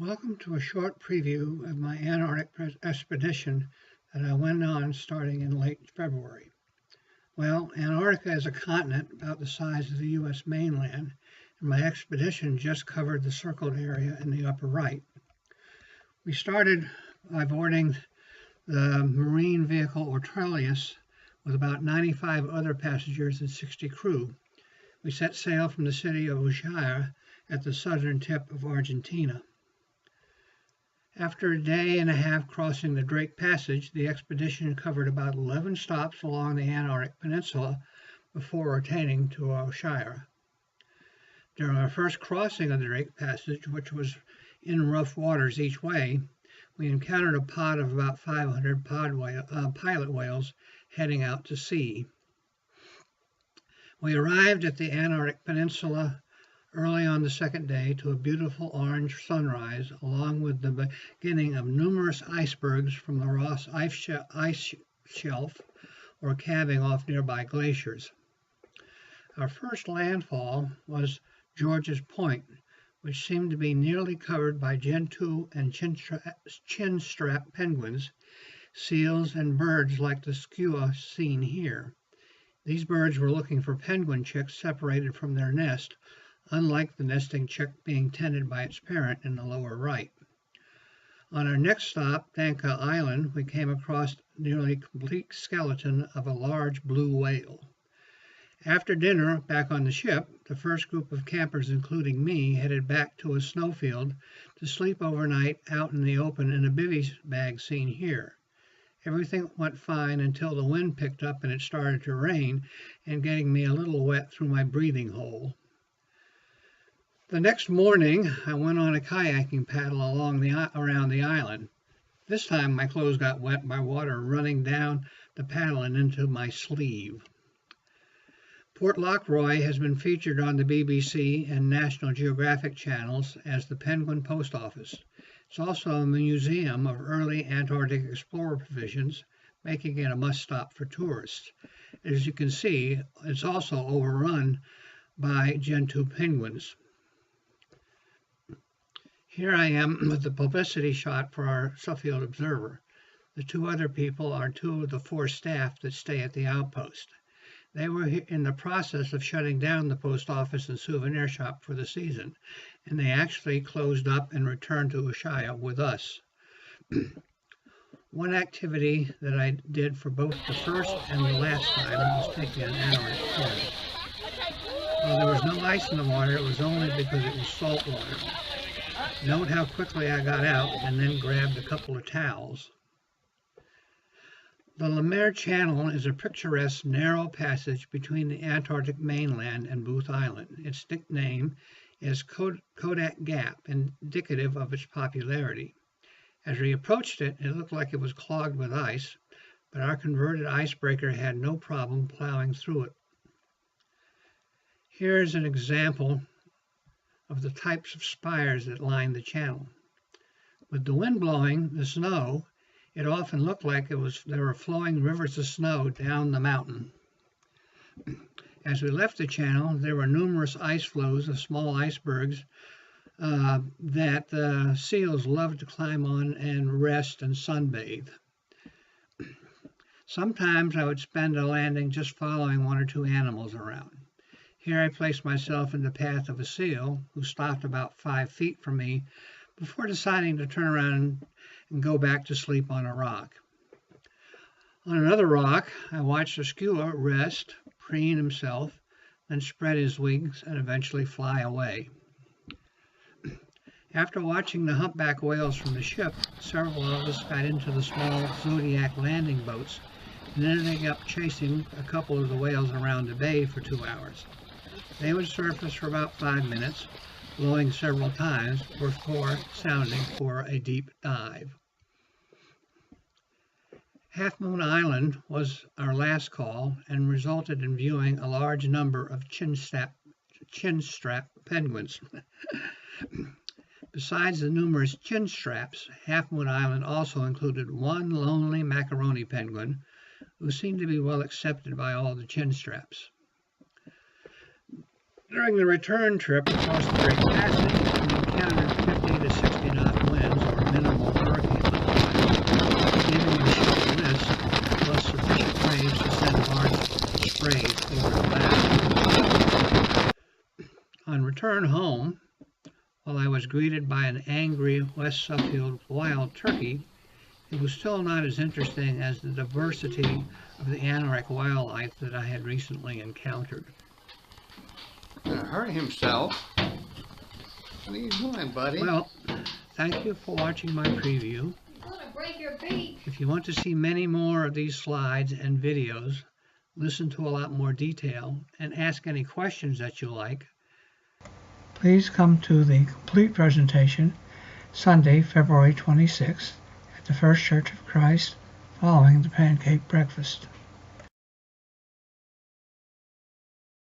Welcome to a short preview of my Antarctic expedition that I went on starting in late February. Well, Antarctica is a continent about the size of the U.S. mainland, and my expedition just covered the circled area in the upper right. We started by boarding the marine vehicle Ortelius with about 95 other passengers and 60 crew. We set sail from the city of Ushuaia at the southern tip of Argentina. After a day and a half crossing the Drake Passage, the expedition covered about 11 stops along the Antarctic Peninsula before attaining to Ushuaia. During our first crossing of the Drake Passage, which was in rough waters each way, we encountered a pod of about 500 pilot whales heading out to sea. We arrived at the Antarctic Peninsula early on the second day to a beautiful orange sunrise, along with the beginning of numerous icebergs from the Ross ice shelf or calving off nearby glaciers. Our first landfall was George's Point, which seemed to be nearly covered by gentoo and chinstrap penguins, seals, and birds like the skua seen here. These birds were looking for penguin chicks separated from their nest, unlike the nesting chick being tended by its parent in the lower right. On our next stop, Danka Island, we came across nearly complete skeleton of a large blue whale. After dinner, back on the ship, the first group of campers, including me, headed back to a snowfield to sleep overnight out in the open in a bivvy bag seen here. Everything went fine until the wind picked up and it started to rain, and getting me a little wet through my breathing hole. The next morning, I went on a kayaking paddle around the island. This time, my clothes got wet by water running down the paddle and into my sleeve. Port Lockroy has been featured on the BBC and National Geographic channels as the Penguin Post Office. It's also a museum of early Antarctic explorer provisions, making it a must-stop for tourists. As you can see, it's also overrun by gentoo penguins. Here I am with the publicity shot for our Suffield Observer. The two other people are two of the four staff that stay at the outpost. They were in the process of shutting down the post office and souvenir shop for the season, and they actually closed up and returned to Ushuaia with us. One activity that I did for both the first and the last time was taking an Antarctic cruise. While there was no ice in the water, it was only because it was salt water. Note how quickly I got out and then grabbed a couple of towels. The Lemaire Channel is a picturesque, narrow passage between the Antarctic mainland and Booth Island. Its nickname is Kodak Gap, indicative of its popularity. As we approached it, it looked like it was clogged with ice, but our converted icebreaker had no problem plowing through it. Here's an example of the types of spires that line the channel. With the wind blowing the snow, it often looked like there were flowing rivers of snow down the mountain. As we left the channel, there were numerous ice floes of small icebergs that the seals loved to climb on and rest and sunbathe. Sometimes I would spend a landing just following one or two animals around. Here I placed myself in the path of a seal who stopped about 5 feet from me before deciding to turn around and go back to sleep on a rock. On another rock, I watched a skua rest, preen himself, then spread his wings and eventually fly away. After watching the humpback whales from the ship, several of us got into the small Zodiac landing boats and ended up chasing a couple of the whales around the bay for 2 hours. They would surface for about 5 minutes, blowing several times before sounding for a deep dive. Half Moon Island was our last call and resulted in viewing a large number of chinstrap penguins. Besides the numerous chinstraps, Half Moon Island also included one lonely macaroni penguin who seemed to be well accepted by all the chinstraps. During the return trip across the Drake Passage, we encountered 50 to 60 knot return home, while I was greeted by an angry West Suffield wild turkey, it was still not as interesting as the diversity of the Antarctic wildlife that I had recently encountered. Gonna hurt himself. What are you doing, buddy? Well, thank you for watching my preview. You're gonna break your beak. If you want to see many more of these slides and videos, listen to a lot more detail, and ask any questions that you like, please come to the complete presentation Sunday, February 26th at the First Church of Christ following the pancake breakfast.